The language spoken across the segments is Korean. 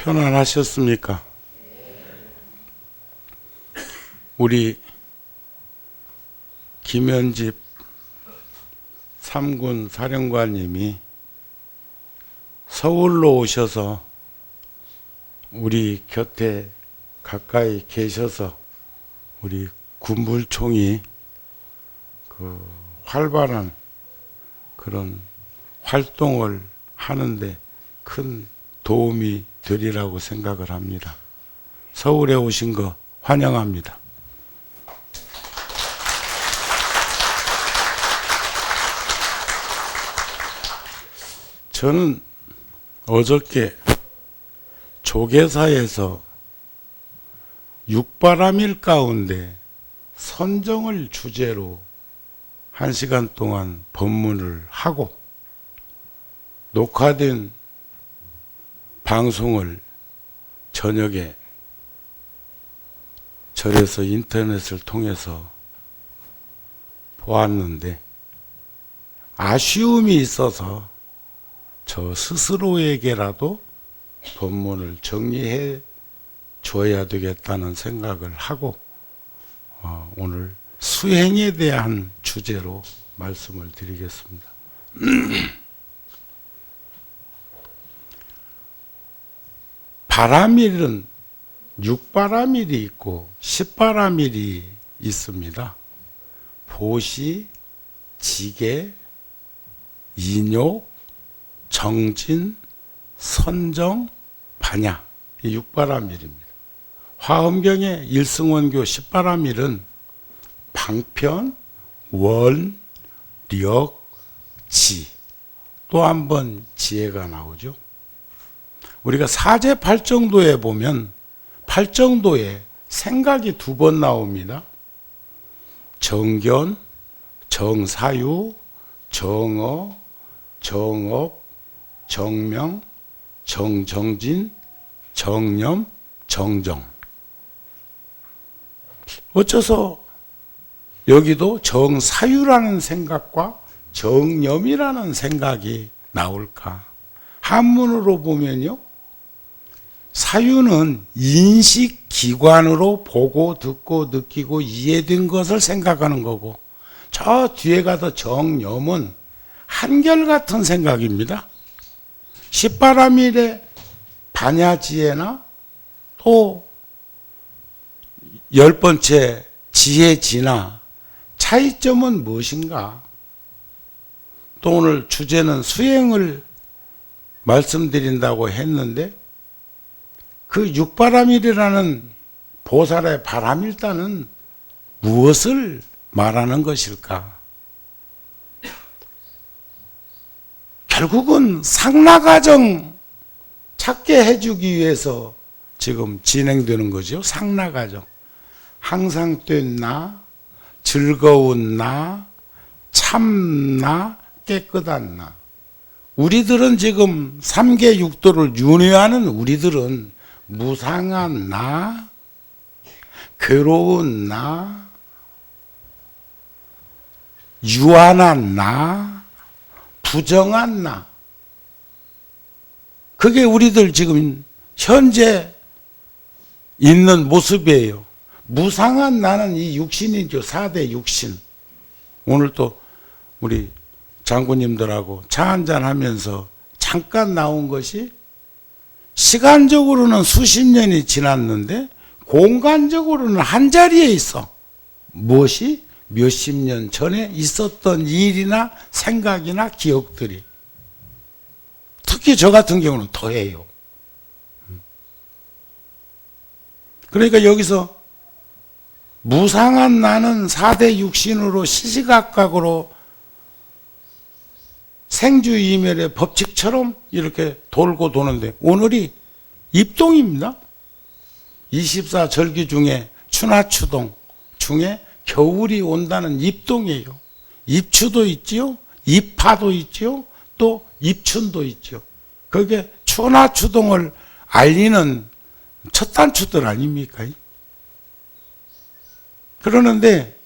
편안하셨습니까? 우리 김현집 3군 사령관님이 서울로 오셔서 우리 곁에 가까이 계셔서 우리 군불총이 활발한 그런 활동을 하는데 큰 도움이 되리라고 생각을 합니다. 서울에 오신 거 환영합니다. 저는 어저께 조계사에서 육바람일 가운데 선정을 주제로 1시간 동안 법문을 하고 녹화된 방송을 저녁에 절에서 인터넷을 통해서 보았는데 아쉬움이 있어서 저 스스로에게라도 법문을 정리해 줘야 되겠다는 생각을 하고 오늘 수행에 대한 주제로 말씀을 드리겠습니다. 바람일은 육바람일이 있고 십바람일이 있습니다. 보시, 지계, 인욕, 정진, 선정, 반야, 이 육바람일입니다. 화엄경의 일승원교 십바람일은 방편, 원, 력, 지, 또 한 번 지혜가 나오죠. 우리가 사제 팔정도에 보면 팔정도에 생각이 2번 나옵니다. 정견, 정사유, 정어, 정업, 정명, 정정진, 정념, 정정. 어째서 여기도 정사유라는 생각과 정념이라는 생각이 나올까? 한문으로 보면요, 사유는 인식기관으로 보고 듣고 느끼고 이해된 것을 생각하는 거고, 저 뒤에 가서 정념은 한결같은 생각입니다. 십바람일의 반야지혜나 또 10번째 지혜지나 차이점은 무엇인가? 또 오늘 주제는 수행을 말씀드린다고 했는데 그 육바람일이라는 보살의 바람일단은 무엇을 말하는 것일까? 결국은 상나과정 찾게 해주기 위해서 지금 진행되는 거죠. 상나과정. 항상 된 나, 즐거운 나, 참나, 깨끗한 나. 우리들은 지금 3계 육도를 윤회하는 우리들은 무상한 나, 괴로운 나, 유한한 나, 부정한 나. 그게 우리들 지금 현재 있는 모습이에요. 무상한 나는 이 육신이죠. 4대 육신. 오늘 또 우리 장군님들하고 차 한잔 하면서 잠깐 나온 것이 시간적으로는 수십 년이 지났는데 공간적으로는 한 자리에 있어. 무엇이? 몇십 년 전에 있었던 일이나 생각이나 기억들이. 특히 저 같은 경우는 더해요. 그러니까 여기서 무상한 나는 4대 육신으로 시시각각으로 생주이멸의 법칙처럼 이렇게 돌고 도는데 오늘이 입동입니다. 24절기 중에 추나추동 중에 겨울이 온다는 입동이에요. 입추도 있지요. 입하도 있지요. 또 입춘도 있죠. 그게 추나추동을 알리는 첫 단추들 아닙니까? 그러는데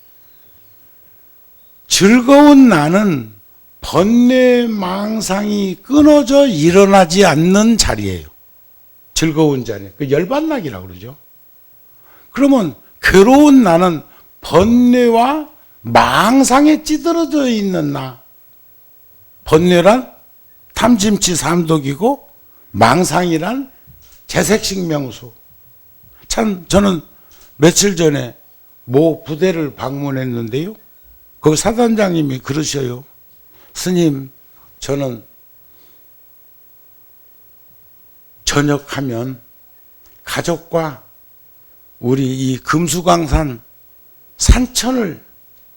즐거운 나는 번뇌 망상이 끊어져 일어나지 않는 자리예요. 즐거운 자리. 그 열반나기라고 그러죠. 그러면 괴로운 나는 번뇌와 망상에 찌들어져 있는 나. 번뇌란 탐심치 삼독이고 망상이란 재색식명수. 참 저는 며칠 전에 모 부대를 방문했는데요. 거기 사단장님이 그러셔요. 스님, 저는 저녁하면 가족과 우리 이 금수강산 산천을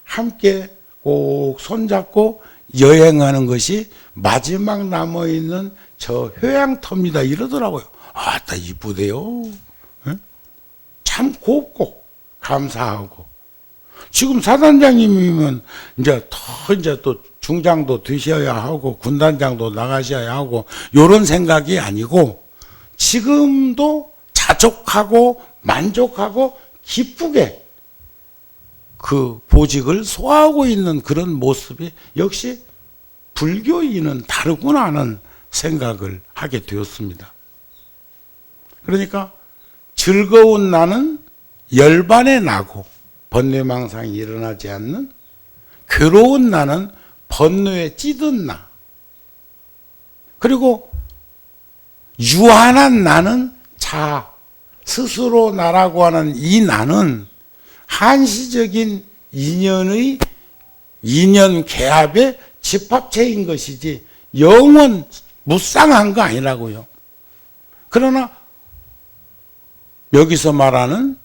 함께 꼭 손잡고 여행하는 것이 마지막 남아있는 저 휴양터입니다. 이러더라고요. 아따, 이쁘대요. 참 곱고 감사하고. 지금 사단장님이면 이제 또 중장도 되셔야 하고 군단장도 나가셔야 하고 요런 생각이 아니고 지금도 자족하고 만족하고 기쁘게 그 보직을 소화하고 있는 그런 모습이 역시 불교인은 다르구나 하는 생각을 하게 되었습니다. 그러니까 즐거운 나는 열반에 나고 번뇌망상이 일어나지 않는, 괴로운 나는 번뇌에 찌든 나, 그리고 유한한 나는 자, 스스로 나라고 하는 이 나는 한시적인 인연 개합의 집합체인 것이지 영원 무쌍한 거 아니라고요. 그러나 여기서 말하는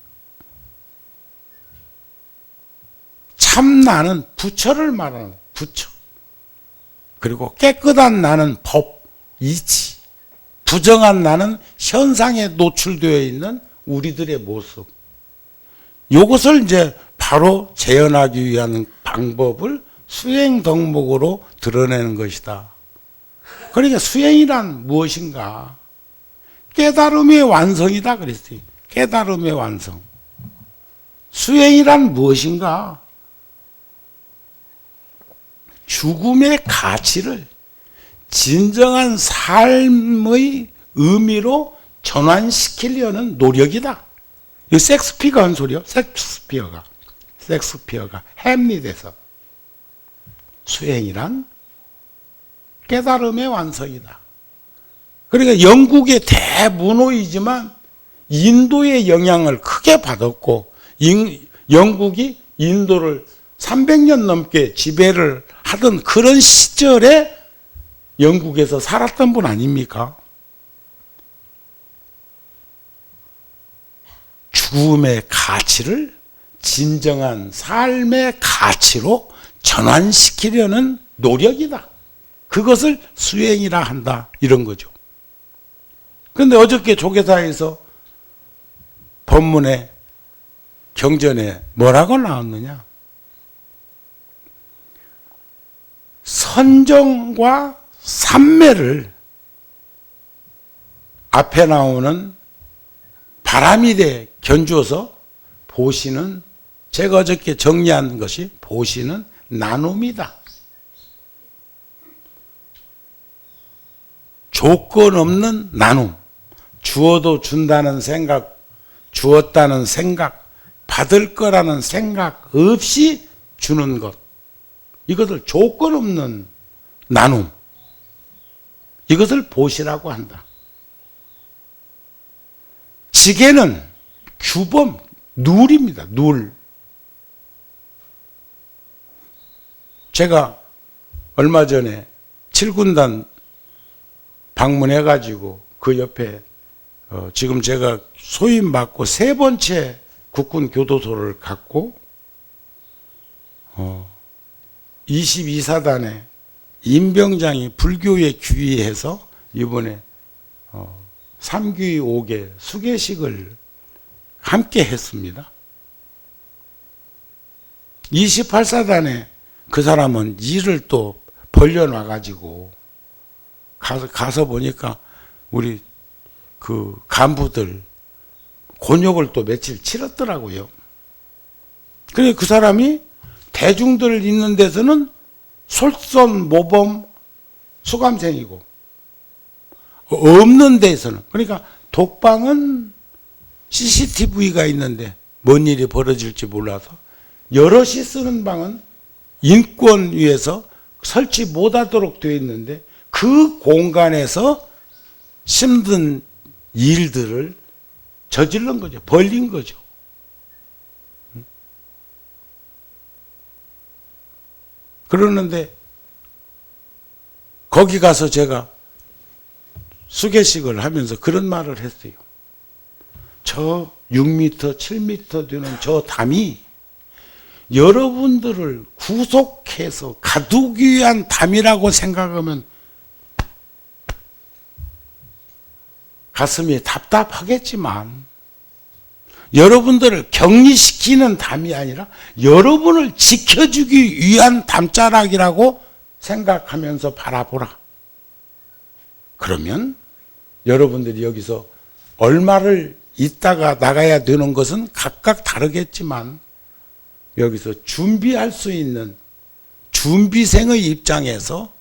참나는 부처를 말하는 부처. 그리고 깨끗한 나는 법, 이치. 부정한 나는 현상에 노출되어 있는 우리들의 모습. 이것을 이제 바로 재현하기 위한 방법을 수행 덕목으로 드러내는 것이다. 그러니까 수행이란 무엇인가? 깨달음의 완성이다 그랬어요. 깨달음의 완성. 수행이란 무엇인가? 죽음의 가치를 진정한 삶의 의미로 전환시키려는 노력이다. 이 섹스피어가 한 소리요. 섹스피어가 햄릿에서 수행이란 깨달음의 완성이다. 그러니까 영국의 대문호이지만 인도의 영향을 크게 받았고 영국이 인도를 300년 넘게 지배를 하던 그런 시절에 영국에서 살았던 분 아닙니까? 죽음의 가치를 진정한 삶의 가치로 전환시키려는 노력이다. 그것을 수행이라 한다. 이런 거죠. 그런데 어저께 조계사에서 법문에 경전에 뭐라고 나왔느냐? 선정과 삼매를 앞에 나오는 바람일에 견주어서 보시는, 제가 어저께 정리한 것이 보시는 나눔이다. 조건 없는 나눔. 주어도 준다는 생각, 주었다는 생각, 받을 거라는 생각 없이 주는 것. 이것을 조건 없는 나눔. 이것을 보시라고 한다. 지게는 규범, 룰입니다. 룰. 제가 얼마 전에 7군단 방문해가지고 그 옆에 지금 제가 소임받고 세 번째 국군 교도소를 갔고 22사단에 임병장이 불교에 귀의해서 이번에 3귀 5개 수계식을 함께 했습니다. 28사단에 그 사람은 일을 또 벌려놔가지고 가서 보니까 우리 그 간부들 곤욕을 또 며칠 치렀더라고요. 그래 그 사람이 대중들 있는 데서는 솔선 모범 수감생이고 없는 데에서는, 그러니까 독방은 CCTV가 있는데 뭔 일이 벌어질지 몰라서 여럿이 쓰는 방은 인권 위해서 설치 못하도록 되어 있는데 그 공간에서 힘든 일들을 저질른 거죠. 벌린 거죠. 그러는데 거기 가서 제가 수계식을 하면서 그런 말을 했어요. 저 6m, 7m 되는 저 담이 여러분들을 구속해서 가두기 위한 담이라고 생각하면 가슴이 답답하겠지만 여러분들을 격리시키는 담이 아니라 여러분을 지켜주기 위한 담자락이라고 생각하면서 바라보라. 그러면 여러분들이 여기서 얼마를 있다가 나가야 되는 것은 각각 다르겠지만 여기서 준비할 수 있는 준비생의 입장에서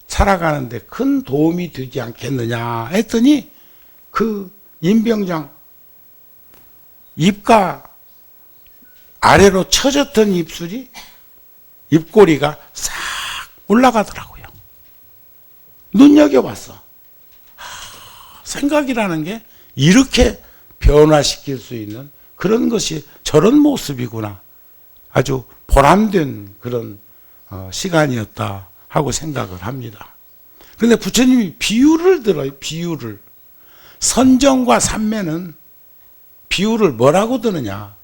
살아가는데 큰 도움이 되지 않겠느냐 했더니 그 임병장 입가 아래로 처졌던 입술이 입꼬리가 싹 올라가더라고요. 눈여겨봤어. 생각이라는 게 이렇게 변화시킬 수 있는 그런 것이 저런 모습이구나. 아주 보람된 그런 시간이었다 하고 생각을 합니다. 그런데 부처님이 비유를 들어요. 비유를. 선정과 삼매는 비유를 뭐라고 드느냐.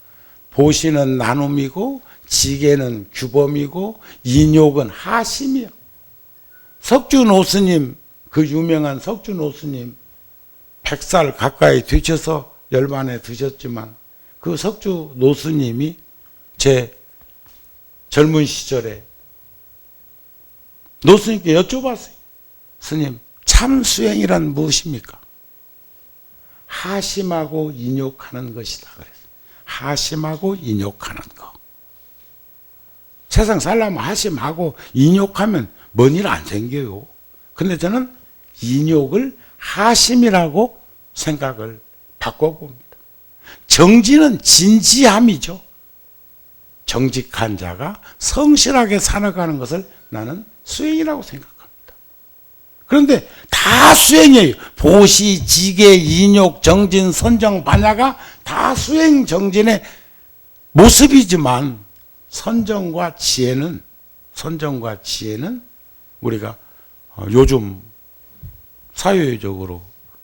보시는 나눔이고 지게는 규범이고 인욕은 하심이요. 석주노스님, 그 유명한 석주노스님 100살 가까이 되셔서 열반에 드셨지만 그 석주노스님이 제 젊은 시절에 노스님께 여쭤봤어요. 스님, 참 수행이란 무엇입니까? 하심하고 인욕하는 것이다 그랬어요. 하심하고 인욕하는 거. 세상 살려면 하심하고 인욕하면 뭔 일 안 생겨요. 근데 저는 인욕을 하심이라고 생각을 바꿔봅니다. 정지는 진지함이죠. 정직한 자가 성실하게 살아가는 것을 나는 수행이라고 생각합니다. 그런데 다 수행이에요. 보시, 지계, 인욕, 정진, 선정, 반야가 다 수행 정진의 모습이지만 선정과 지혜는 우리가 요즘 사회적으로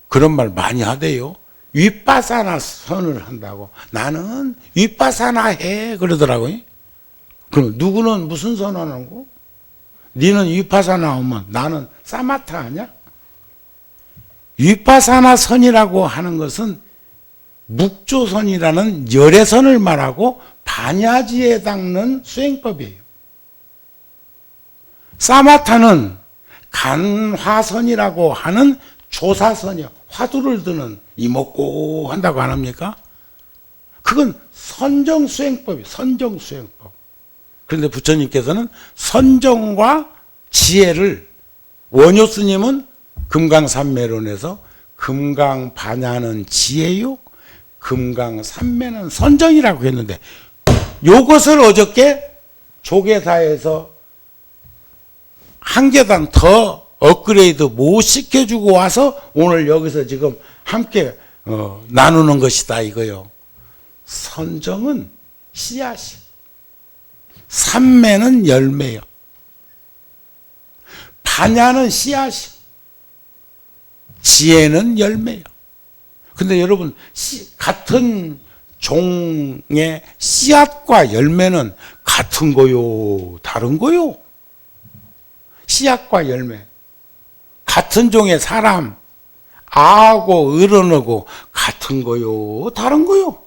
그런 말 많이 하대요. 윗바사나 선을 한다고. 나는 윗바사나 해 그러더라고요. 그럼 누구는 무슨 선 하는 거? 니는 윗바사나 하면 나는 사마타 하냐? 윗바사나 선이라고 하는 것은 묵조선이라는 열애선을 말하고 반야지에 닦는 수행법이에요. 사마타는 간화선이라고 하는 조사선이요. 화두를 드는 이목고 한다고 안 합니까? 그건 선정수행법이에요. 선정수행법. 그런데 부처님께서는 선정과 지혜를 원효 스님은 금강산매론에서 금강반야는 지혜요, 금강산매는 선정이라고 했는데 이것을 어저께 조계사에서 한 계단 더 업그레이드 못 시켜주고 와서 오늘 여기서 지금 함께 나누는 것이다 이거요. 선정은 씨앗이, 산매는 열매요. 반야는 씨앗이, 지혜는 열매요. 근데 여러분 같은 종의 씨앗과 열매는 같은 거요, 다른 거요? 씨앗과 열매. 같은 종의 사람, 아하고 어른하고 같은 거요, 다른 거요?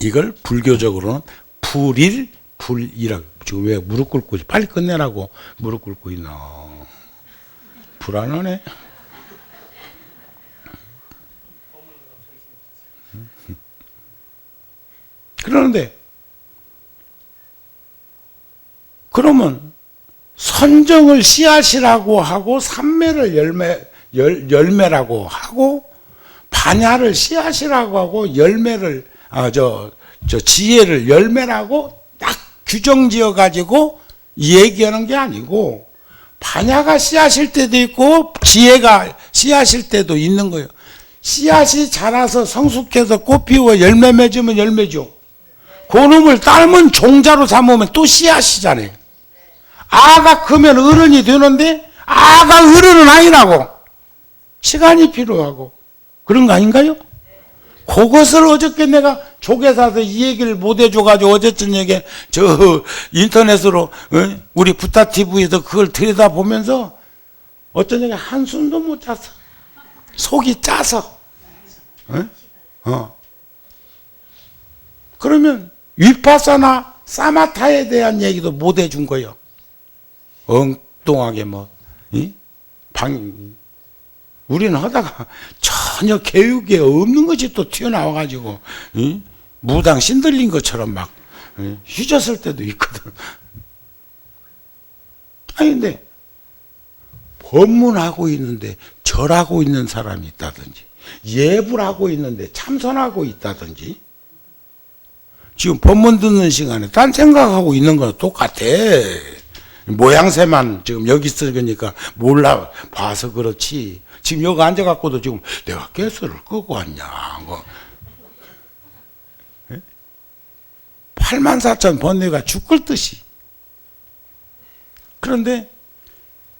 이걸 불교적으로는 불이라고. 지금 왜 무릎 꿇고 빨리 끝내라고 무릎 꿇고 있나? 불안하네. 그러는데 그러면 선정을 씨앗이라고 하고 삼매를 열매라고 하고, 반야를 씨앗이라고 하고, 열매를, 지혜를 열매라고 딱 규정 지어 가지고 얘기하는 게 아니고, 반야가 씨앗일 때도 있고, 지혜가 씨앗일 때도 있는 거예요. 씨앗이 자라서 성숙해서 꽃 피우고 열매 맺으면 열매죠. 그놈을 삶은 종자로 삼으면 또 씨앗이잖아요. 아가 크면 어른이 되는데, 아가 어른은 아니라고. 시간이 필요하고. 그런 거 아닌가요? 그것을 어저께 내가 조계사서 이 얘기를 못 해줘가지고 어쨌든 얘기 인터넷으로 우리 부타TV에서 그걸 들여다보면서 어떤 얘기 한숨도 못 잤어. 속이 짜서. 그러면 위파사나 사마타에 대한 얘기도 못 해준 거예요. 엉뚱하게 우리는 하다가 전혀 교육에 없는 것이 또 튀어나와가지고 무당 신들린 것처럼 막 휘졌을 때도 있거든. 아니 근데 법문하고 있는데 절하고 있는 사람이 있다든지 예불 하고 있는데 참선하고 있다든지 지금 법문 듣는 시간에 딴 생각하고 있는 거랑 똑같아. 모양새만 지금 여기 있으니까 몰라 봐서 그렇지. 지금 여기 앉아갖고도 지금 내가 가스를 끄고 왔냐. 84,000 번뇌가 죽을 듯이. 그런데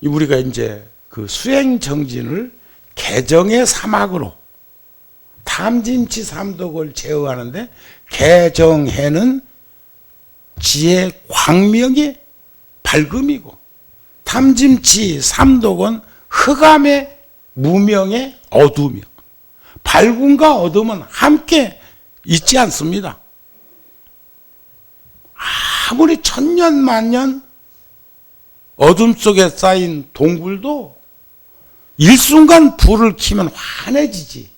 우리가 이제 그 수행 정진을 개정의 사막으로 탐진치 삼독을 제어하는데 개정해는 지혜 광명의 밝음이고 탐진치 삼독은 흑암의 무명의 어둠이요. 밝음과 어둠은 함께 있지 않습니다. 아무리 천년 만년 어둠 속에 쌓인 동굴도 일순간 불을 켜면 환해지지.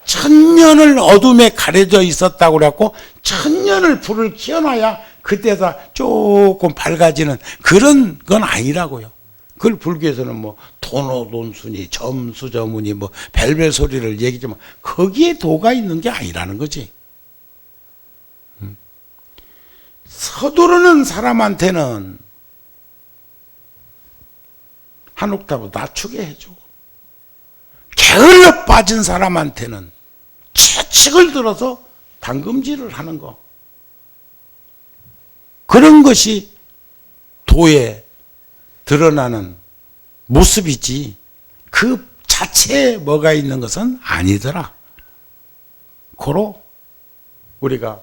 천년을 어둠에 가려져 있었다고 그래갖고 천년을 불을 켜놔야 그때다 조금 밝아지는 그런 건 아니라고요. 그걸 불교에서는 도노돈순이 점수저문이 별별 소리를 얘기지만 거기에 도가 있는 게 아니라는 거지. 서두르는 사람한테는 한 옥타브 낮추게 해주고 게을러 빠진 사람한테는 채찍을 들어서 당금질을 하는 거. 그런 것이 도에 드러나는 모습이지 그 자체에 뭐가 있는 것은 아니더라. 고로 우리가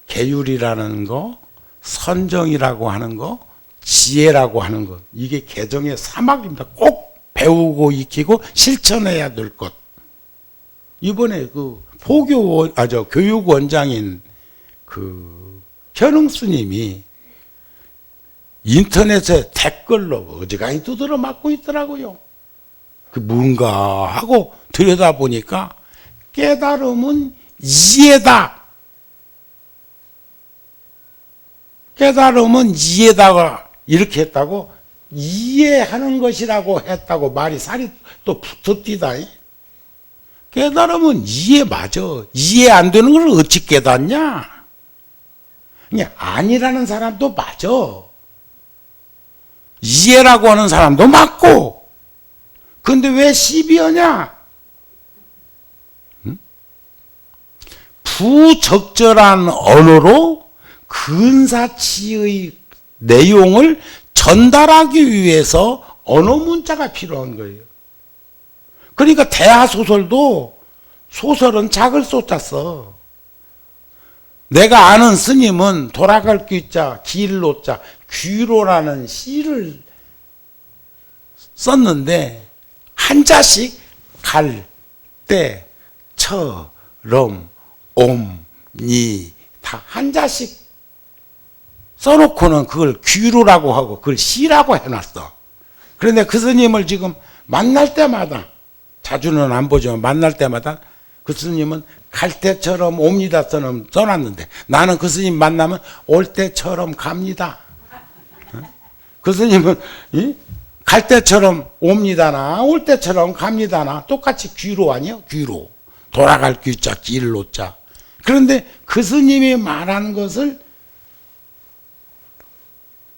계율이라는 거, 선정이라고 하는 거, 지혜라고 하는 것, 이게 개정의 사막입니다. 꼭 배우고 익히고 실천해야 될 것. 이번에 그 교육원장인 그 현흥 스님이 인터넷에 댓글로 어지간히 두드려 맞고 있더라고요. 그 뭔가 하고 들여다보니까 깨달음은 이해다. 깨달음은 이해다가 이렇게 했다고 이해하는 것이라고 했다고 말이 살이 또 붙어뛰다. 깨달음은 이해 맞아. 이해 안 되는 걸 어찌 깨닫냐? 그냥 아니라는 사람도 맞아. 이해라고 하는 사람도 맞고. 근데 왜 시비하냐? 부적절한 언어로 근사치의 내용을 전달하기 위해서 언어 문자가 필요한 거예요. 그러니까 대하소설도 소설은 작을 쏘자 써. 내가 아는 스님은 돌아갈 귀자, 길로자, 귀로라는 시를 썼는데 한자씩 갈, 때, 처, 럼, 옴, 니 다 한자씩 써놓고는 그걸 귀로라고 하고 그걸 시라고 해놨어. 그런데 그 스님을 지금 만날 때마다 자주는 안 보지만 만날 때마다 그 스님은 갈 때처럼 옵니다 써놨는데 나는 그 스님 만나면 올 때처럼 갑니다. 그 스님은 갈 때처럼 옵니다나 올 때처럼 갑니다나 똑같이 귀로 아니요? 귀로. 돌아갈 귀자, 길로자. 그런데 그 스님이 말한 것을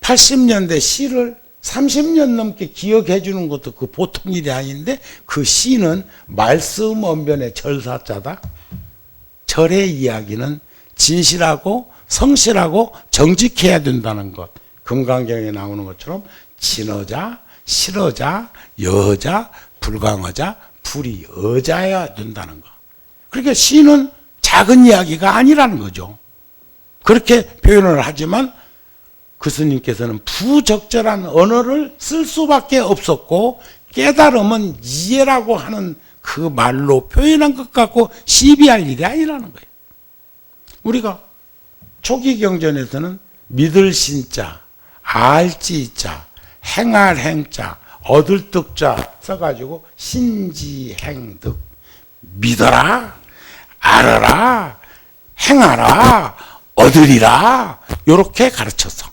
80년대 시를 30년 넘게 기억해 주는 것도 그 보통 일이 아닌데 그 시는 말씀 언변의 절사자다. 절의 이야기는 진실하고 성실하고 정직해야 된다는 것. 금강경에 나오는 것처럼 진어자, 실어자, 여자, 불강어자, 불이어자여야 된다는 것. 그러니까 시는 작은 이야기가 아니라는 거죠. 그렇게 표현을 하지만 그 스님께서는 부적절한 언어를 쓸 수밖에 없었고 깨달음은 이해라고 하는 그 말로 표현한 것 갖고 시비할 일이 아니라는 거예요. 우리가 초기 경전에서는 믿을 신자, 알지자, 행할 행자, 얻을 득자 써가지고 신지행득 믿어라, 알아라, 행하라, 얻으리라 이렇게 가르쳤어.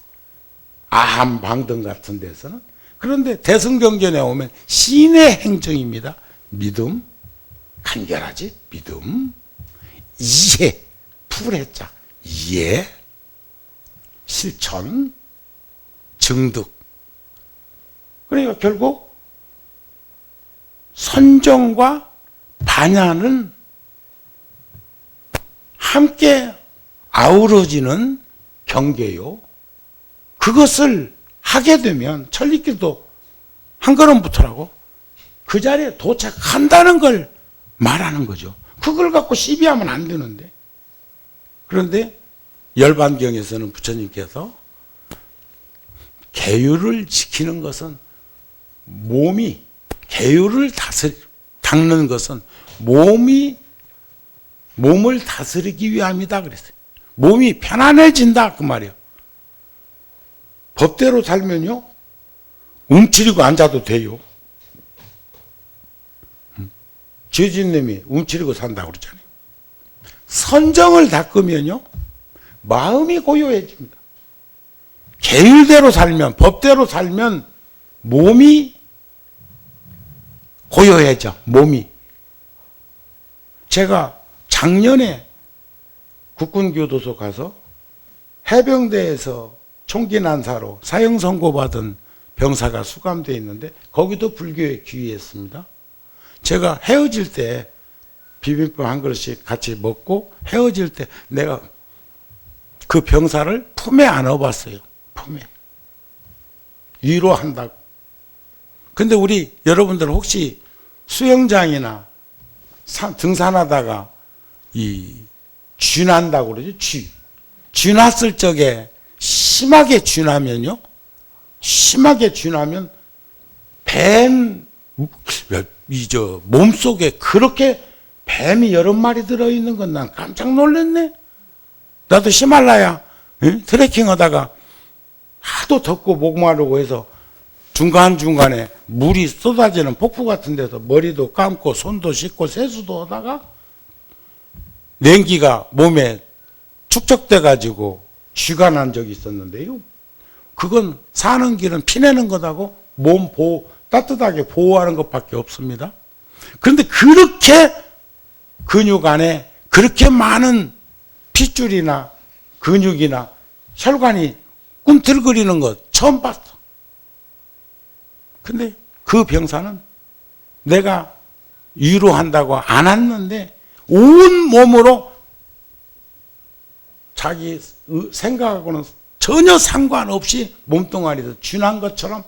아함방등 같은 데서는. 그런데 대승경전에 오면 신의 행정입니다. 믿음, 간결하지 믿음, 이해, 풀해자 이해, 실천, 증득. 그러니까 결국 선정과 반야는 함께 아우러지는 경계요. 그것을 하게 되면 천리길도 한 걸음부터라고 그 자리에 도착한다는 걸 말하는 거죠. 그걸 갖고 시비하면 안 되는데. 그런데 열반경에서는 부처님께서 계율을 지키는 것은 몸이, 계율을 닦는 것은 몸을 다스리기 위함이다 그랬어요. 몸이 편안해진다 그 말이에요. 법대로 살면요 움츠리고 앉아도 돼요. 죄진님이 움츠리고 산다고 그러잖아요. 선정을 닦으면요 마음이 고요해집니다. 계율대로 살면, 법대로 살면 몸이 고요해져. 몸이. 제가 작년에 국군교도소 가서 해병대에서 총기 난사로 사형 선고받은 병사가 수감되어 있는데 거기도 불교에 귀의했습니다. 제가 헤어질 때 비빔밥 한 그릇씩 같이 먹고 헤어질 때 내가 그 병사를 품에 안아봤어요. 품에. 위로한다고. 근데 우리 여러분들 혹시 수영장이나 등산하다가 쥐난다고 그러죠? 쥐났을 적에 심하게 쥐나면요? 심하게 쥐나면 몸속에 그렇게 뱀이 여러 마리 들어있는 건 난 깜짝 놀랐네. 나도 히말라야 트레킹 하다가 하도 덥고 목마르고 해서 중간중간에 물이 쏟아지는 폭포 같은 데서 머리도 감고 손도 씻고 세수도 하다가 냉기가 몸에 축적돼 가지고 쥐가 난 적이 있었는데요. 그건 사는 길은 피내는 것하고 몸 따뜻하게 보호하는 것밖에 없습니다. 그런데 그렇게 근육 안에 그렇게 많은 핏줄이나 근육이나 혈관이 꿈틀거리는 것 처음 봤어. 근데 그 병사는 내가 위로한다고 안았는데 온 몸으로 자기 생각하고는 전혀 상관없이 몸뚱아리에서 쥐난 것처럼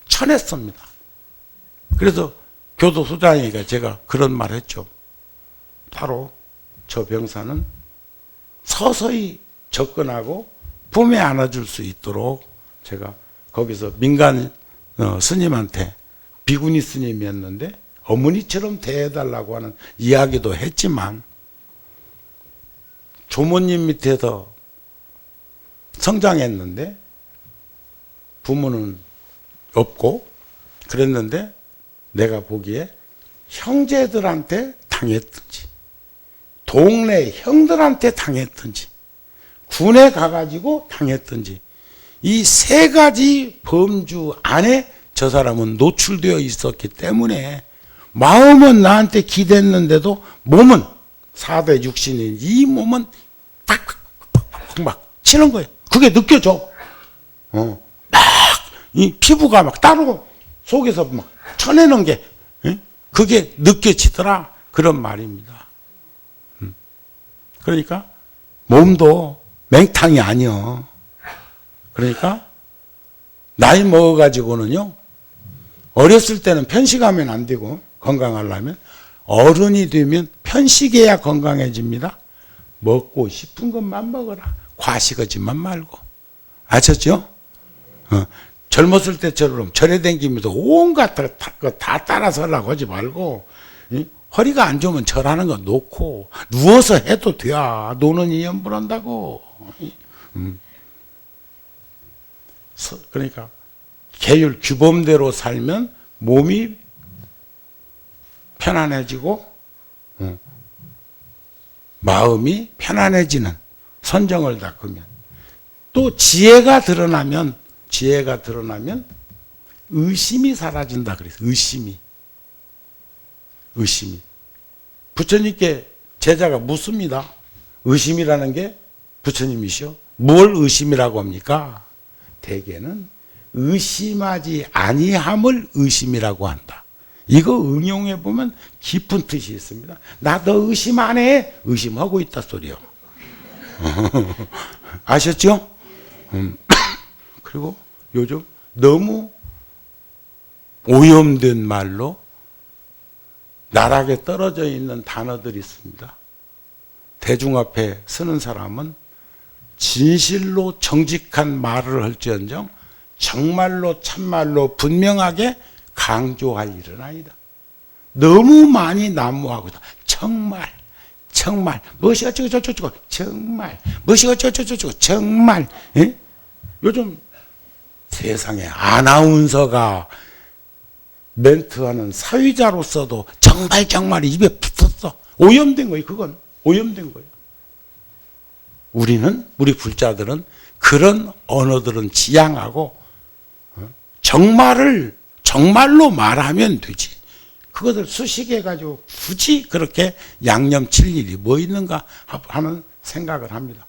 쳐냈습니다. 그래서 교도소장이니까 제가 그런 말 했죠. 바로 저 병사는 서서히 접근하고 품에 안아줄 수 있도록 제가 거기서 민간 스님한테 비구니 스님이었는데 어머니처럼 대해달라고 하는 이야기도 했지만 조모님 밑에서 성장했는데 부모는 없고 그랬는데 내가 보기에 형제들한테 당했든지 동네 형들한테 당했든지 군에 가가지고 당했든지 이 세 가지 범주 안에 저 사람은 노출되어 있었기 때문에 마음은 나한테 기댔는데도 몸은 4대 육신인 이 몸은 막 치는 거예요. 그게 느껴져. 막 이 피부가 막 따로 속에서 막 쳐내는 게 그게 느껴지더라. 그런 말입니다. 그러니까 몸도 맹탕이 아니여. 그러니까 나이 먹어가지고는요, 어렸을 때는 편식하면 안 되고 건강하려면 어른이 되면 편식해야 건강해집니다. 먹고 싶은 것만 먹어라. 과식하지만 말고. 아셨죠? 젊었을 때처럼 절에 댕기면서 온갖 거 다 따라서 하려고 하지 말고, 허리가 안 좋으면 절하는 거 놓고 누워서 해도 돼. 노는 이 염불한다고. 그러니까 계율 규범대로 살면 몸이 편안해지고 마음이 편안해지는 선정을 닦으면, 또 지혜가 드러나면 의심이 사라진다 그래서 의심이 부처님께 제자가 묻습니다. 의심이라는 게 부처님이시오. 뭘 의심이라고 합니까? 대개는 의심하지 아니함을 의심이라고 한다. 이거 응용해 보면 깊은 뜻이 있습니다. 나 너 의심 안 해? 의심하고 있다 소리요. 아셨죠? 그리고 요즘 너무 오염된 말로 나락에 떨어져 있는 단어들이 있습니다. 대중 앞에 서는 사람은 진실로 정직한 말을 할지언정 정말로 참말로 분명하게 강조할 일은 아니다. 너무 많이 난무하고 있다. 정말 무엇이 어쩌고 정말 무엇이 어쩌고 정말. 예? 요즘 세상에 아나운서가 멘트하는 사회자로서도 정말 입에 붙었어. 오염된 거예요. 그건 오염된 거예요. 우리 불자들은 그런 언어들은 지양하고 정말로 말하면 되지. 그것을 수식해가지고 굳이 그렇게 양념 칠 일이 뭐 있는가 하는 생각을 합니다.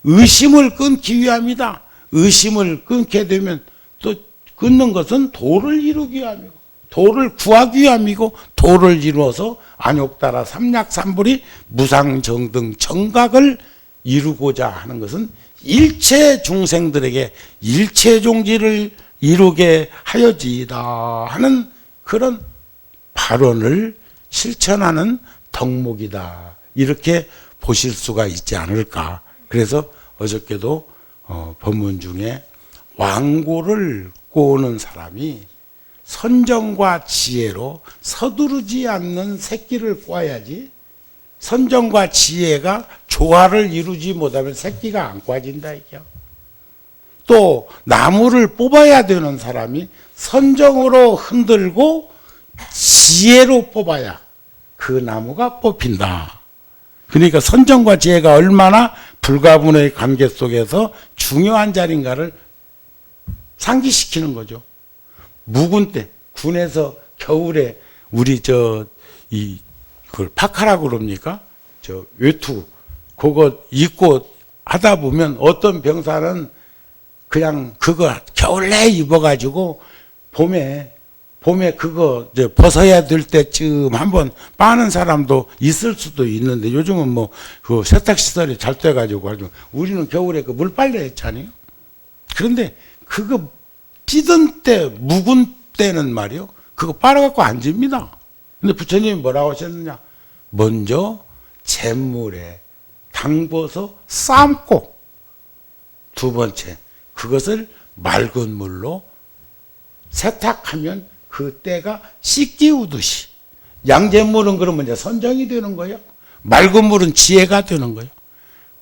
의심을 끊기 위함이다. 의심을 끊게 되면 또 끊는 것은 도를 이루기 위함이고, 도를 구하기 위함이고, 도를 이루어서 안욕따라 삼약삼불이 무상정등 정각을 이루고자 하는 것은 일체 중생들에게 일체종지를 이루게 하여지이다 하는 그런 발언을 실천하는 덕목이다. 이렇게 보실 수가 있지 않을까. 그래서 어저께도 법문 중에 왕고를 꼬는 사람이 선정과 지혜로 서두르지 않는 새끼를 꽈야지, 선정과 지혜가 조화를 이루지 못하면 새끼가 안 꽈진다 이게요. 또 나무를 뽑아야 되는 사람이 선정으로 흔들고 지혜로 뽑아야 그 나무가 뽑힌다. 그러니까 선정과 지혜가 얼마나 불가분의 관계 속에서 중요한 자리인가를 상기시키는 거죠. 묵은 때 군에서 겨울에 우리 그걸 파카라고 그럽니까? 외투 그거 입고 하다 보면 어떤 병사는 그냥 그거 겨울에 입어가지고 봄에 그거 벗어야 될 때쯤 한번 빠는 사람도 있을 수도 있는데, 요즘은 뭐 그 세탁 시설이 잘 돼가지고 우리는 겨울에 그 물빨래 했잖아요. 그런데 그거 찌든 때 묵은 때는 말이요, 그거 빨아갖고 안 집니다. 근데 부처님이 뭐라고 하셨느냐? 먼저 잿물에 담궈서 삶고, 두 번째 그것을 맑은 물로 세탁하면 그 때가 씻기우듯이, 양잿물은 그러면 이제 선정이 되는 거예요. 맑은 물은 지혜가 되는 거예요.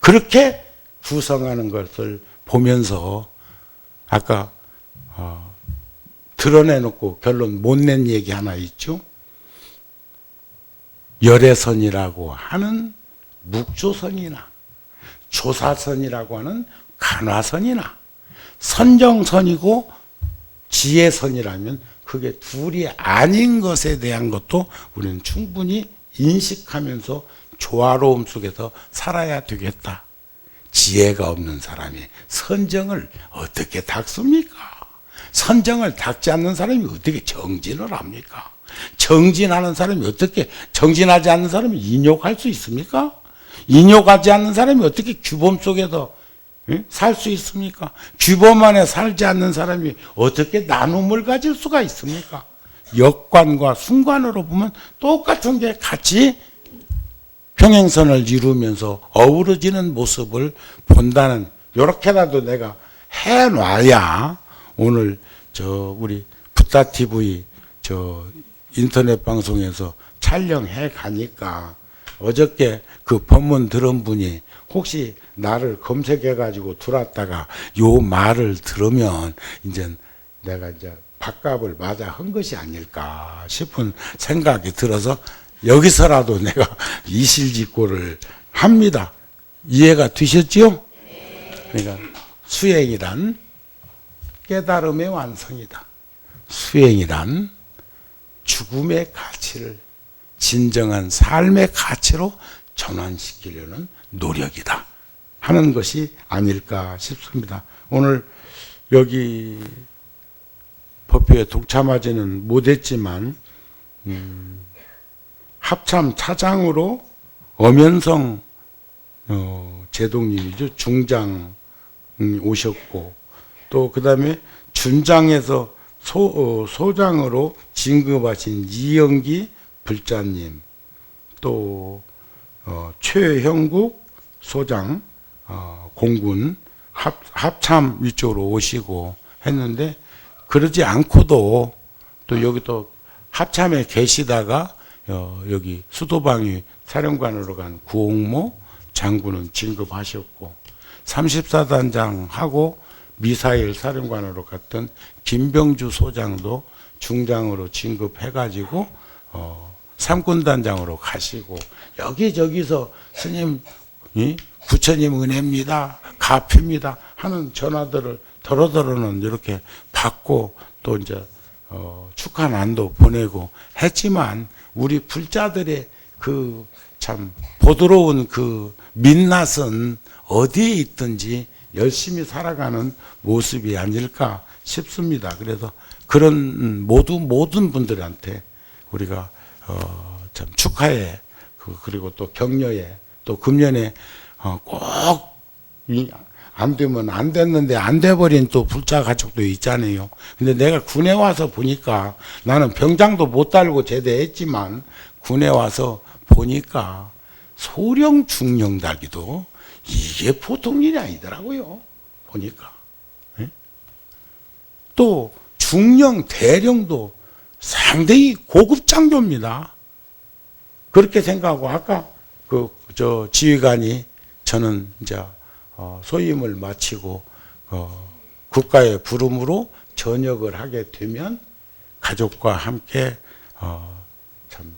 그렇게 구성하는 것을 보면서 아까 드러내놓고 결론 못 낸 얘기 하나 있죠. 열애선이라고 하는 묵조선이나 조사선이라고 하는 간화선이나 선정선이고 지혜선이라면 그게 둘이 아닌 것에 대한 것도 우리는 충분히 인식하면서 조화로움 속에서 살아야 되겠다. 지혜가 없는 사람이 선정을 어떻게 닦습니까? 선정을 닦지 않는 사람이 어떻게 정진을 합니까? 정진하는 사람이 어떻게, 정진하지 않는 사람이 인욕할 수 있습니까? 인욕하지 않는 사람이 어떻게 규범 속에서 살 수 있습니까? 규범 안에 살지 않는 사람이 어떻게 나눔을 가질 수가 있습니까? 역관과 순관으로 보면 똑같은 게 같이 평행선을 이루면서 어우러지는 모습을 본다는, 요렇게라도 내가 해놔야 오늘 우리 붓다TV 인터넷 방송에서 촬영해 가니까 어저께 그 법문 들은 분이 혹시 나를 검색해 가지고 들어왔다가 요 말을 들으면 이제 내가 이제 밥값을 맞아 한 것이 아닐까 싶은 생각이 들어서 여기서라도 내가 이실직고를 합니다. 이해가 되셨지요? 그러니까 수행이란 깨달음의 완성이다. 수행이란 죽음의 가치를 진정한 삶의 가치로 전환시키려는 노력이다 하는 것이 아닐까 싶습니다. 오늘 여기 법회에 동참하지는 못했지만 합참 차장으로 엄연성 제동님이죠. 중장 오셨고 또 그 다음에 준장에서 소장으로 진급하신 이영기 불자님, 또 최형국 소장 공군 합참 위쪽으로 오시고 했는데, 그러지 않고도 또 여기 또 합참에 계시다가 여기 수도방위 사령관으로 간 구옥모 장군은 진급하셨고, 34단장하고 미사일 사령관으로 갔던 김병주 소장도 중장으로 진급해가지고 삼군단장으로 가시고, 여기저기서 스님 부처님 은혜입니다, 가피입니다 하는 전화들을 더러더러는 이렇게 받고 또 이제 축하난도 보내고 했지만, 우리 불자들의 그 참 보드러운 그 민낯은 어디에 있든지 열심히 살아가는 모습이 아닐까 싶습니다. 그래서 그런 모든 분들한테 우리가 참 축하에, 그리고 또 격려에, 또 금년에 꼭 안 되면 안 됐는데 안 돼버린 또 불자 가족도 있잖아요. 근데 내가 군에 와서 보니까, 나는 병장도 못 달고 제대했지만 군에 와서 보니까 소령 중령 달기도 이게 보통 일이 아니더라고요. 보니까. 또 중령 대령도 상당히 고급 장교입니다. 그렇게 생각하고, 아까 지휘관이 저는 이제 소임을 마치고 국가의 부름으로 전역을 하게 되면 가족과 함께 참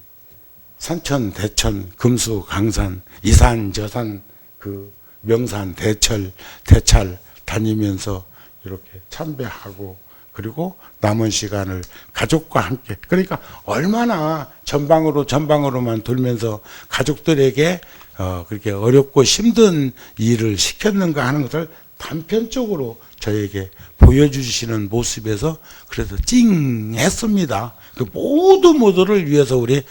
산천, 대천, 금수, 강산, 이산, 저산, 그 명산, 대찰 다니면서 이렇게 참배하고, 그리고 남은 시간을 가족과 함께, 그러니까 얼마나 전방으로만 돌면서 가족들에게 그렇게 어렵고 힘든 일을 시켰는가 하는 것을 단편적으로 저에게 보여주시는 모습에서 그래서 찡했습니다. 그 모두를 위해서 우리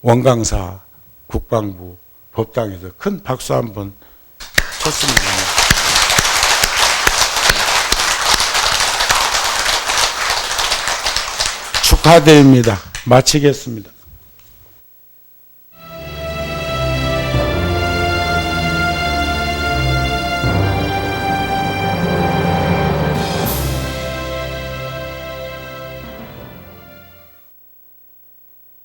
원강사, 국방부, 법당에서 큰 박수 한번 쳤습니다. 축하드립니다. 마치겠습니다.